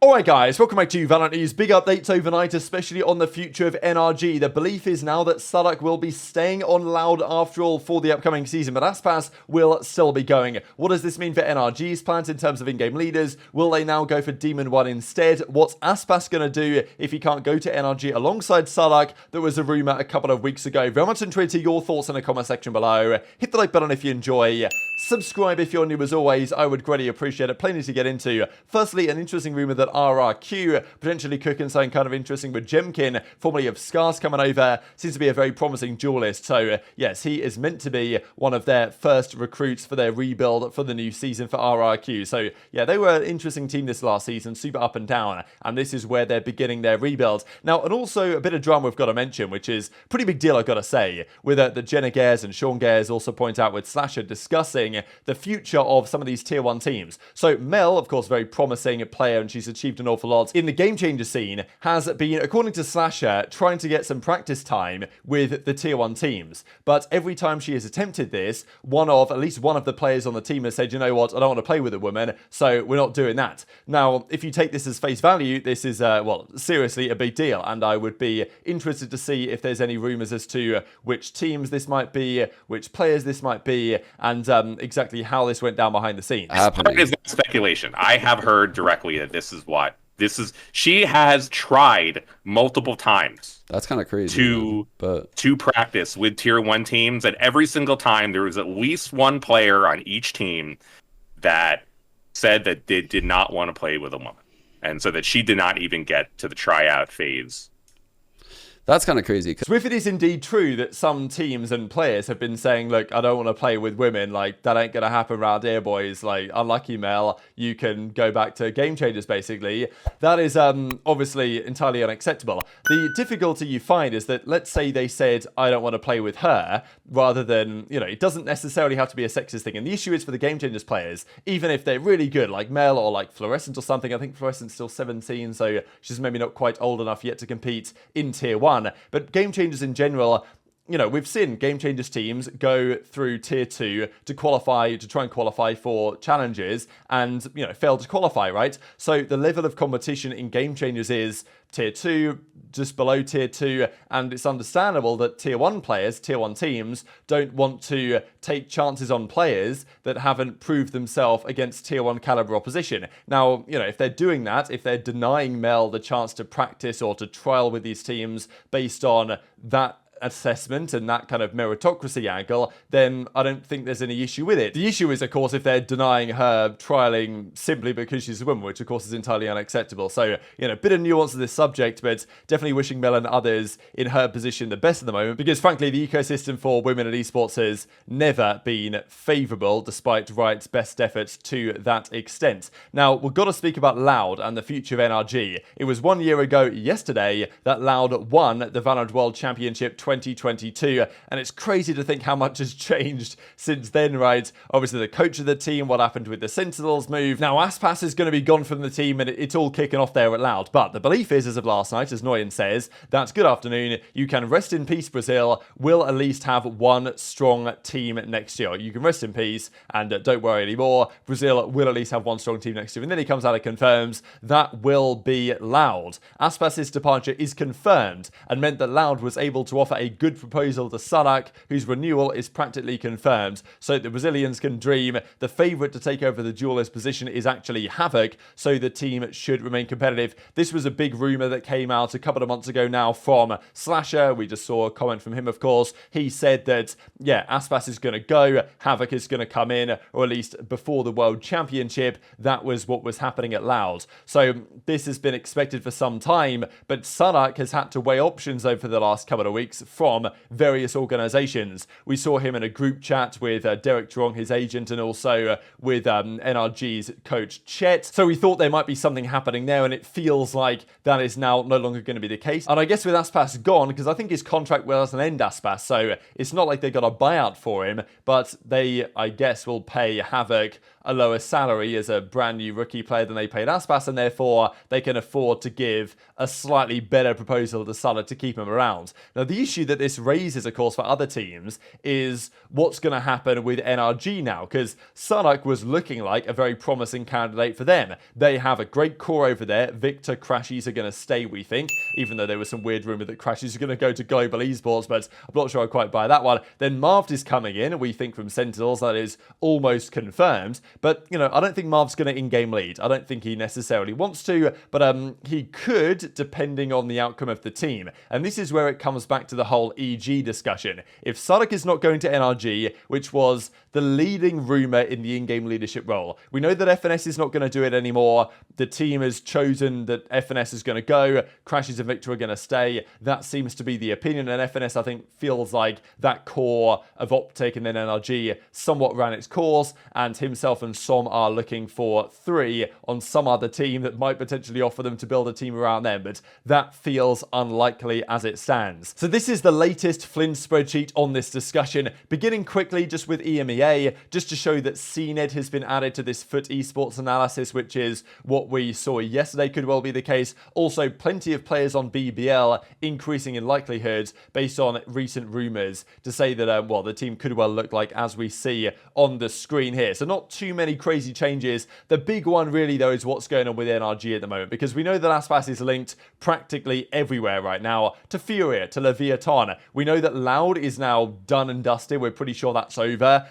Alright guys, welcome back to VALORANT News. Big updates overnight, especially on the future of NRG. The belief is now that Saadhak will be staying on Loud after all for the upcoming season, but Aspas will still be going. What does this mean for NRG's plans in terms of in-game leaders? Will they now go for Demon 1 instead? What's Aspas going to do if he can't go to NRG alongside Saadhak? There was a rumour a couple of weeks ago. Very much intrigued to your thoughts in the comment section below. Hit the like button if you enjoy. Subscribe if you're new as always. I would greatly appreciate it. Plenty to get into. Firstly, an interesting rumour that RRQ potentially cooking something kind of interesting with Gen.G, formerly of Scars, coming over. Seems to be a very promising duelist. So yes, he is meant to be one of their first recruits for their rebuild for the new season for RRQ. So yeah, they were an interesting team this last season, super up and down, and this is where they're beginning their rebuild. Now, and also a bit of drama we've got to mention, which is pretty big deal, I've got to say, with the Jenna Gares and Sean Gares also point out with Slasher discussing the future of some of these tier 1 teams. So Mel, of course, very promising player, and she's achieved an awful lot in the game changer scene, has been, according to Slasher, trying to get some practice time with the tier 1 teams. But every time she has attempted this, at least one of the players on the team has said, you know what, I don't want to play with a woman, so we're not doing that. Now, if you take this as face value, this is, well, seriously a big deal, and I would be interested to see if there's any rumours as to which teams this might be, which players this might be, and exactly how this went down behind the scenes. Part is not speculation. I have heard directly that she has tried multiple times. That's kind of crazy to practice with tier 1 teams, and every single time there was at least one player on each team that said that they did not want to play with a woman, and so that she did not even get to the tryout phase. That's kind of crazy. So if it is indeed true that some teams and players have been saying, look, I don't want to play with women, like, that ain't going to happen around here, boys, like, unlucky Mel, you can go back to game changers, basically, that is obviously entirely unacceptable. The difficulty you find is that, let's say they said, I don't want to play with her, rather than, you know, it doesn't necessarily have to be a sexist thing. And the issue is for the game changers players, even if they're really good, like Mel or like Fluorescent or something, I think Fluorescent's still 17, so she's maybe not quite old enough yet to compete in tier 1. But game changers in general, you know, we've seen game changers teams go through tier 2 to try and qualify for challenges and, you know, fail to qualify, right? So the level of competition in game changers is tier 2, just below tier 2, and it's understandable that tier 1 players, tier 1 teams, don't want to take chances on players that haven't proved themselves against tier 1 caliber opposition. Now, you know, if they're doing that, if they're denying Mel the chance to practice or to trial with these teams based on that assessment and that kind of meritocracy angle, then I don't think there's any issue with it. The issue is, of course, if they're denying her trialing simply because she's a woman, which of course is entirely unacceptable. So, you know, a bit of nuance to this subject, but definitely wishing Mel and others in her position the best at the moment, because frankly, the ecosystem for women in esports has never been favourable, despite Riot's best efforts to that extent. Now, we've got to speak about Loud and the future of NRG. It was 1 year ago yesterday that Loud won the VALORANT World Championship 2022, and it's crazy to think how much has changed since then, right? Obviously the coach of the team, what happened with the Sentinels move. Now Aspas is going to be gone from the team, and it's all kicking off there at Loud, but the belief is, as of last night, as Noyan says, that's good afternoon, you can rest in peace, Brazil will at least have one strong team next year. You can rest in peace and don't worry anymore, Brazil will at least have one strong team next year. And then he comes out and confirms that will be Loud. Aspas's departure is confirmed and meant that Loud was able to offer a good proposal to Saadhak, whose renewal is practically confirmed. So the Brazilians can dream. The favourite to take over the duelist position is actually Havoc, so the team should remain competitive. This was a big rumour that came out a couple of months ago now from Slasher. We just saw a comment from him, of course. He said that, yeah, Aspas is going to go, Havoc is going to come in, or at least before the World Championship. That was what was happening at Loud. So this has been expected for some time, but Saadhak has had to weigh options over the last couple of weeks from various organizations. We saw him in a group chat with Derek Drong, his agent, and also with NRG's coach Chet. So we thought there might be something happening there, and it feels like that is now no longer going to be the case. And I guess with Aspas gone, because I think his contract will doesn't end Aspas, so it's not like they got a buyout for him, but they, I guess, will pay Havoc a lower salary as a brand new rookie player than they paid Aspas, and therefore they can afford to give a slightly better proposal to Saadhak to keep him around. Now, the issue that this raises, of course, for other teams is what's going to happen with NRG now, because Saadhak was looking like a very promising candidate for them. They have a great core over there. Victor, Crashies are going to stay, we think, even though there was some weird rumor that Crashies are going to go to Global Esports, but I'm not sure I quite buy that one. Then Marved is coming in, we think, from Sentinels. That is almost confirmed, but, you know, I don't think Marv's going to in-game lead. I don't think he necessarily wants to, but he could, depending on the outcome of the team. And this is where it comes back to the whole EG discussion. If Saadhak is not going to NRG, which was the leading rumor in the in-game leadership role, we know that FNS is not going to do it anymore. The team has chosen that FNS is going to go. Crashes and Victor are going to stay. That seems to be the opinion, and FNS, I think, feels like that core of Optic and then NRG somewhat ran its course, and himself and Som are looking for 3 on some other team that might potentially offer them to build a team around them, but that feels unlikely as it stands. So this is the latest Flynn spreadsheet on this discussion, beginning quickly just with EMEA, just to show that CNED has been added to this FUT esports analysis, which is what we saw yesterday could well be the case. Also, plenty of players on BBL increasing in likelihood based on recent rumors to say that, well, the team could well look like as we see on the screen here. So not too many crazy changes. The big one really, though, is what's going on with NRG at the moment, because we know that Aspas is linked practically everywhere right now to Furia, to Leviathan. We know that Loud is now done and dusted. We're pretty sure that's over.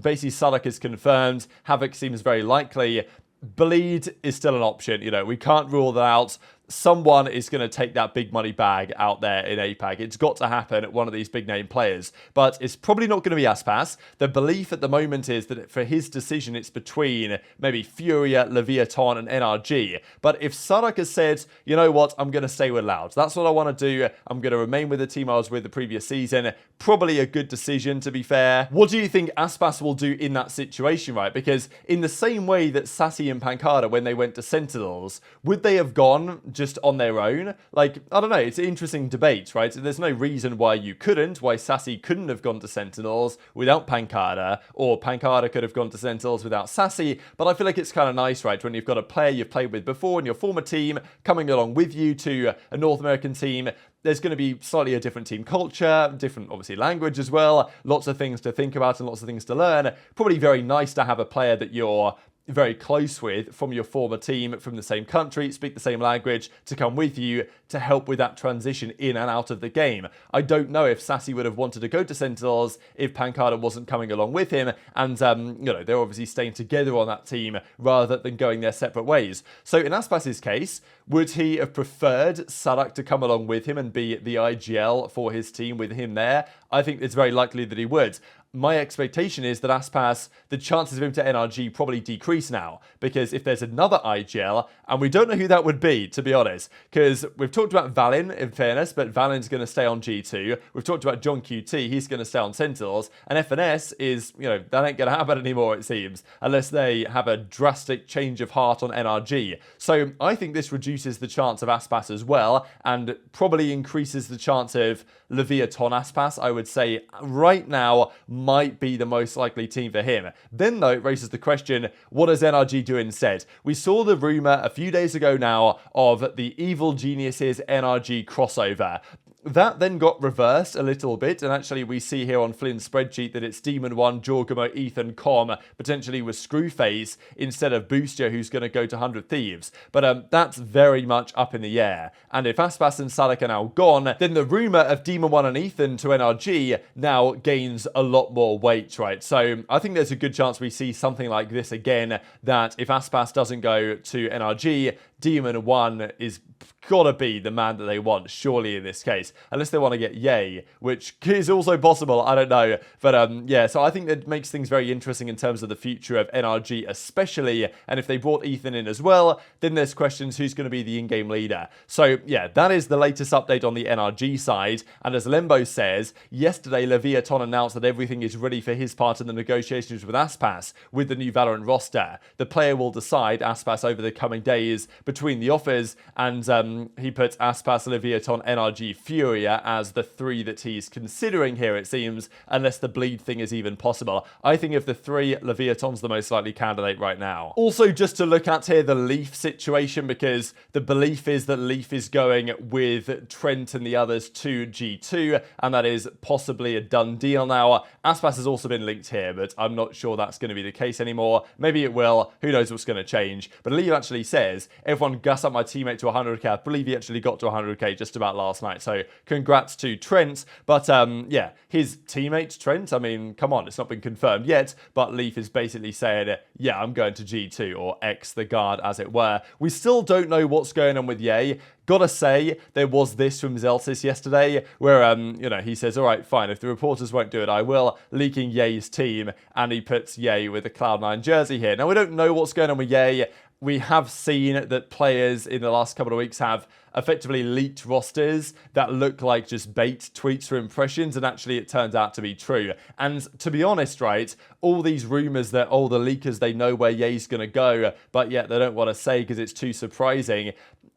Basically, Saadhak is confirmed. Havoc seems very likely. Bleed is still an option. You know, we can't rule that out. Someone is going to take that big money bag out there in APAC. It's got to happen at one of these big name players, but it's probably not going to be Aspas. The belief at the moment is that for his decision, it's between maybe Furia, Leviathan, and NRG. But if Saadhak has said, you know what, I'm going to stay with Loud. That's what I want to do. I'm going to remain with the team I was with the previous season. Probably a good decision, to be fair. What do you think Aspas will do in that situation, right? Because in the same way that Sassy and Pankada, when they went to Sentinels, would they have gone just on their own? Like, I don't know, it's an interesting debate, right? So there's no reason why you couldn't, why Sassy couldn't have gone to Sentinels without Pankada, or Pankada could have gone to Sentinels without Sassy, but I feel like it's kind of nice, right, when you've got a player you've played with before in your former team coming along with you to a North American team. There's going to be slightly a different team culture, different, obviously, language as well, lots of things to think about and lots of things to learn. Probably very nice to have a player that you're very close with from your former team, from the same country, speak the same language, to come with you to help with that transition in and out of the game. I don't know if Sassy would have wanted to go to Sentinels if Pankada wasn't coming along with him, and you know, they're obviously staying together on that team rather than going their separate ways. So in Aspas's case, would he have preferred Saadhak to come along with him and be the IGL for his team with him there? I think it's very likely that he would. My expectation is that Aspas, the chances of him to NRG probably decrease now, because if there's another IGL, and we don't know who that would be, to be honest, because we've talked about Valin, in fairness, but Valin's going to stay on G2. We've talked about John QT, he's going to stay on Sentinels, and FNS is, you know, that ain't going to happen anymore, it seems, unless they have a drastic change of heart on NRG. So I think this reduces the chance of Aspas as well, and probably increases the chance of Leviathan Aspas, I would say, right now, might be the most likely team for him. Then, though, it raises the question, what does NRG do instead? We saw the rumor a few days ago now of the Evil Geniuses NRG crossover. That then got reversed a little bit, and actually we see here on Flynn's spreadsheet that it's Demon 1, Jorgamo, Ethan, Com, potentially with Screwface, instead of Booster, who's going to go to 100 Thieves. But that's very much up in the air. And if Aspas and Saadhak are now gone, then the rumour of Demon 1 and Ethan to NRG now gains a lot more weight, right? So I think there's a good chance we see something like this again, that if Aspas doesn't go to NRG, Demon 1 is gotta be the man that they want, surely, in this case. Unless they want to get Ye, which is also possible, I don't know. But yeah, so I think that makes things very interesting in terms of the future of NRG especially. And if they brought Ethan in as well, then there's questions who's going to be the in-game leader. So yeah, that is the latest update on the NRG side. And as Lembo says, yesterday Leviathan announced that everything is ready for his part in the negotiations with Aspas with the new VALORANT roster. The player will decide, Aspas, over the coming days between the offers, and he puts Aspas, Leviathan, NRG, Furia as the 3 that he's considering here, it seems, unless the bleed thing is even possible. I think of the 3, Leviathan's the most likely candidate right now. Also, just to look at here, the Leaf situation, because the belief is that Leaf is going with Trent and the others to G2, and that is possibly a done deal now. Aspas has also been linked here, but I'm not sure that's going to be the case anymore. Maybe it will. Who knows what's going to change. But Leaf actually says, everyone gus up my teammate to 100k. I believe he actually got to 100k just about last night. So congrats to Trent. But yeah, his teammate Trent, I mean, come on, it's not been confirmed yet. But Leaf is basically saying, yeah, I'm going to G2, or X the guard as it were. We still don't know what's going on with Ye. Gotta say, there was this from Zeltis yesterday, where, he says, all right, fine, if the reporters won't do it, I will, leaking Ye's team, and he puts Ye with a Cloud9 jersey here. Now, we don't know what's going on with Ye. We have seen that players in the last couple of weeks have effectively leaked rosters that look like just bait tweets for impressions, and actually it turns out to be true. And to be honest, right, all these rumors that, the leakers, they know where Ye's going to go, but yet they don't want to say because it's too surprising.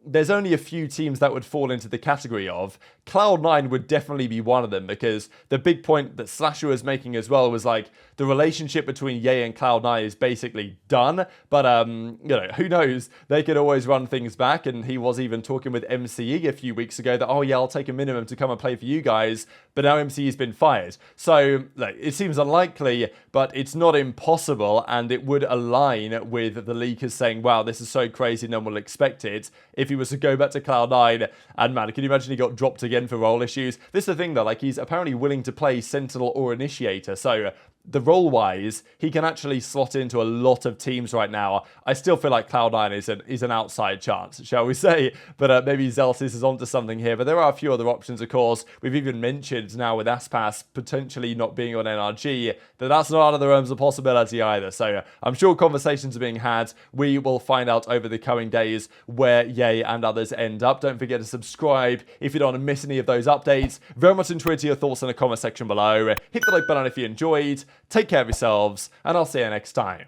There's only a few teams that would fall into the category of. Cloud9 would definitely be one of them, because the big point that Slasher was making as well was like the relationship between Ye and Cloud9 is basically done, but who knows, they could always run things back. And he was even talking with MCE a few weeks ago that, oh yeah, I'll take a minimum to come and play for you guys, but now MCE's been fired. So like, it seems unlikely, but it's not impossible, and it would align with the leakers saying, wow, this is so crazy, no one will expect it. If he was to go back to Cloud9, and man, can you imagine he got dropped again for role issues? This is the thing though, like, he's apparently willing to play Sentinel or Initiator, so the role-wise, he can actually slot into a lot of teams right now. I still feel like Cloud9 is an outside chance, shall we say, but maybe Zeltis is onto something here. But there are a few other options, of course. We've even mentioned now with Aspas potentially not being on NRG, that's not out of the realms of possibility either. So I'm sure conversations are being had. We will find out over the coming days where Ye and others end up. Don't forget to subscribe if you don't want to miss any of those updates. Very much enjoyed your thoughts in the comment section below. Hit the like button if you enjoyed. Take care of yourselves, and I'll see you next time.